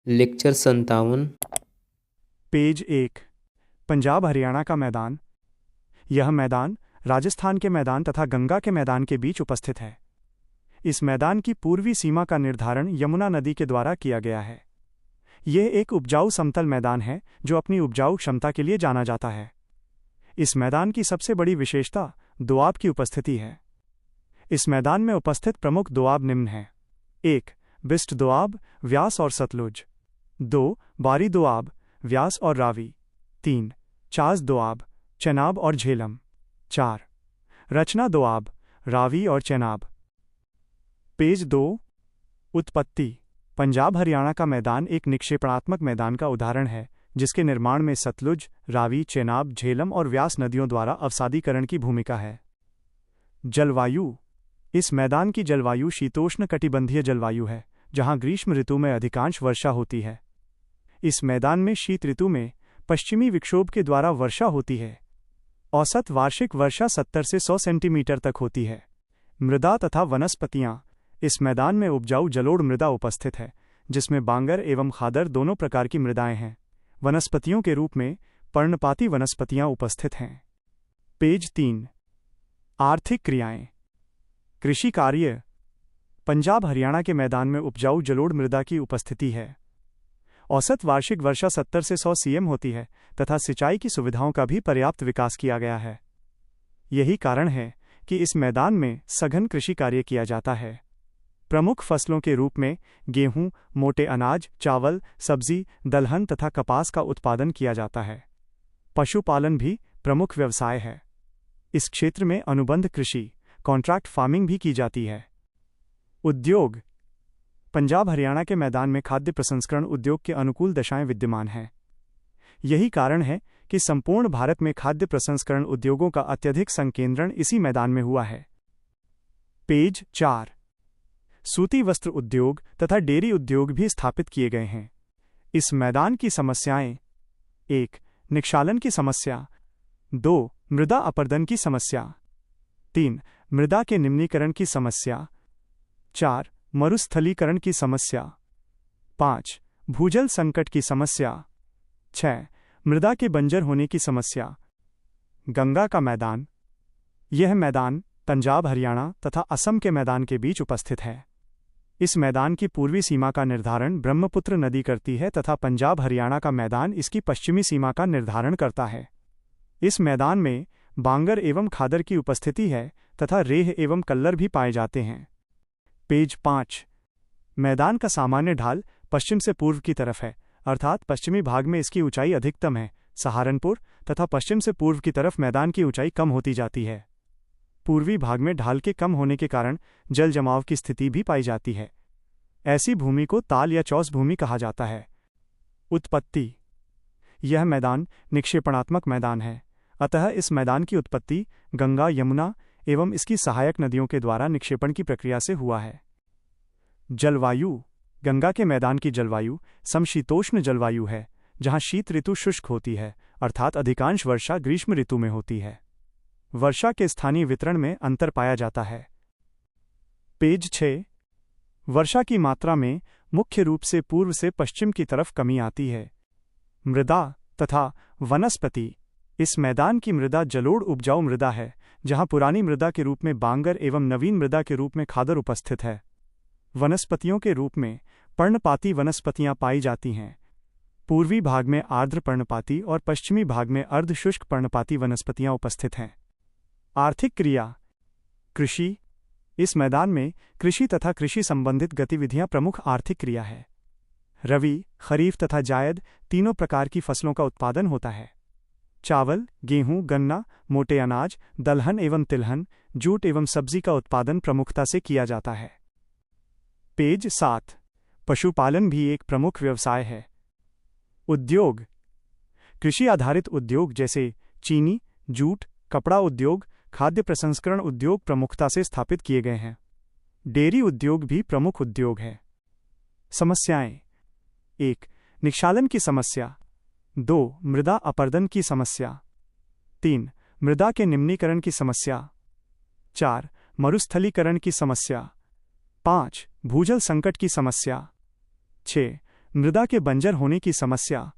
Lecture 57। Page 1। Punjab Haryana का मैदान। यह मैदान राजस्थान के मैदान तथा गंगा के मैदान के बीच उपस्थित है। इस मैदान की पूर्वी सीमा का निर्धारण यमुना नदी के द्वारा किया गया है। यह एक उपजाऊ समतल मैदान है जो अपनी उपजाऊ क्षमता के लिए जाना जाता है। इस मैदान की सबसे बड़ी विशेषता दोआब की उपस्थिति है। इस मैदान में उपस्थित प्रमुख दोआब निम्न हैं: 1. बिस्ट दोआब, व्यास और सतलुज। 2. बारी दोआब, व्यास और रावी। 3. चास दोआब, चेनाब और झेलम। 4. रचना दोआब, रावी और चेनाब। पेज 2। उत्पत्ति। पंजाब हरियाणा का मैदान एक निक्षेपणात्मक मैदान का उदाहरण है जिसके निर्माण में सतलुज, रावी, चेनाब, झेलम और व्यास नदियों द्वारा अवसादीकरण की भूमिका है। जलवायु। इस मैदान की जलवायु शीतोष्ण कटिबंधीय जलवायु है जहां ग्रीष्म ऋतु में अधिकांश वर्षा होती है। इस मैदान में शीत ऋतु में पश्चिमी विक्षोभ के द्वारा वर्षा होती है। औसत वार्षिक वर्षा 70 से 100 सेंटीमीटर तक होती है। मृदा तथा वनस्पतियां। इस मैदान में उपजाऊ जलोढ़ मृदा उपस्थित है जिसमें बांगर एवं खादर दोनों प्रकार की मृदाएं हैं। वनस्पतियों के रूप में पर्णपाती वनस्पतियां उपस्थित हैं। पेज 3। आर्थिक क्रियाएं। कृषि कार्य। पंजाब हरियाणा के मैदान में उपजाऊ जलोढ़ मृदा की उपस्थिति है। औसत वार्षिक वर्षा 70 से 100 सीएम होती है तथा सिंचाई की सुविधाओं का भी पर्याप्त विकास किया गया है। यही कारण है कि इस मैदान में सघन कृषि कार्य किया जाता है। प्रमुख फसलों के रूप में गेहूं, मोटे अनाज, चावल, सब्जी, दलहन तथा कपास का उत्पादन किया जाता है। पशुपालन भी प्रमुख व्यवसाय है। इस क्षेत्र में अनुबंध कृषि, कॉन्ट्रैक्ट फार्मिंग भी की जाती है। उद्योग। पंजाब हरियाणा के मैदान में खाद्य प्रसंस्करण उद्योग के अनुकूल दशाएं विद्यमान हैं। यही कारण है कि संपूर्ण भारत में खाद्य प्रसंस्करण उद्योगों का अत्यधिक संकेंद्रण इसी मैदान में हुआ है। पेज 4। सूती वस्त्र उद्योग तथा डेयरी उद्योग भी स्थापित किए गए हैं। इस मैदान की समस्याएं: 1. निक्षालन की समस्या। 2. मृदा अपरदन की समस्या। 3. मृदा के निम्नीकरण की समस्या। 4. मरुस्थलीकरण की समस्या। 5. भूजल संकट की समस्या। 6. मृदा के बंजर होने की समस्या। गंगा का मैदान। यह मैदान पंजाब हरियाणा तथा असम के मैदान के बीच उपस्थित है। इस मैदान की पूर्वी सीमा का निर्धारण ब्रह्मपुत्र नदी करती है तथा पंजाब हरियाणा का मैदान इसकी पश्चिमी सीमा का निर्धारण करता है। इस मैदान में बांगर एवं खादर की उपस्थिति है तथा रेह एवं कल्लर भी पाए जाते हैं। पेज 5। मैदान का सामान्य ढाल पश्चिम से पूर्व की तरफ है, अर्थात पश्चिमी भाग में इसकी ऊंचाई अधिकतम है सहारनपुर तथा पश्चिम से पूर्व की तरफ मैदान की ऊंचाई कम होती जाती है। पूर्वी भाग में ढाल के कम होने के कारण जल जमाव की स्थिति भी पाई जाती है। ऐसी भूमि को ताल या चौस भूमि कहा जाता है। उत्पत्ति। यह मैदान निक्षेपणात्मक मैदान है, अतः इस मैदान की उत्पत्ति गंगा, यमुना एवं इसकी सहायक नदियों के द्वारा निक्षेपण की प्रक्रिया से हुआ है। जलवायु। गंगा के मैदान की जलवायु समशीतोष्ण जलवायु है जहां शीत ऋतु शुष्क होती है, अर्थात अधिकांश वर्षा ग्रीष्म ऋतु में होती है। वर्षा के स्थानीय वितरण में अंतर पाया जाता है। पेज 6। वर्षा की मात्रा में मुख्य रूप से पूर्व से पश्चिम की तरफ कमी आती है। मृदा तथा वनस्पति। इस मैदान की मृदा जलोढ़ उपजाऊ मृदा है जहां पुरानी मृदा के रूप में बांगर एवं नवीन मृदा के रूप में खादर उपस्थित है। वनस्पतियों के रूप में पर्णपाती वनस्पतियां पाई जाती हैं। पूर्वी भाग में आर्द्र पर्णपाती और पश्चिमी भाग में अर्धशुष्क पर्णपाती वनस्पतियां उपस्थित हैं। आर्थिक क्रिया। कृषि। इस मैदान में कृषि तथा कृषि संबंधित गतिविधियां प्रमुख आर्थिक क्रिया है। रबी, खरीफ तथा जायद तीनों प्रकार की फसलों का उत्पादन होता है। चावल, गेहूं, गन्ना, मोटे अनाज, दलहन एवं तिलहन, जूट एवं सब्जी का उत्पादन प्रमुखता से किया जाता है। पेज 7। पशुपालन भी एक प्रमुख व्यवसाय है। उद्योग। कृषि आधारित उद्योग जैसे चीनी, जूट, कपड़ा उद्योग, खाद्य प्रसंस्करण उद्योग प्रमुखता से स्थापित किए गए हैं। डेयरी उद्योग भी प्रमुख उद्योग है। समस्याएं: 1. निक्षालन की समस्या। 2. मृदा अपरदन की समस्या। 3. मृदा के निम्नीकरण की समस्या। 4. मरुस्थलीकरण की समस्या। 5. भूजल संकट की समस्या। 6. मृदा के बंजर होने की समस्या।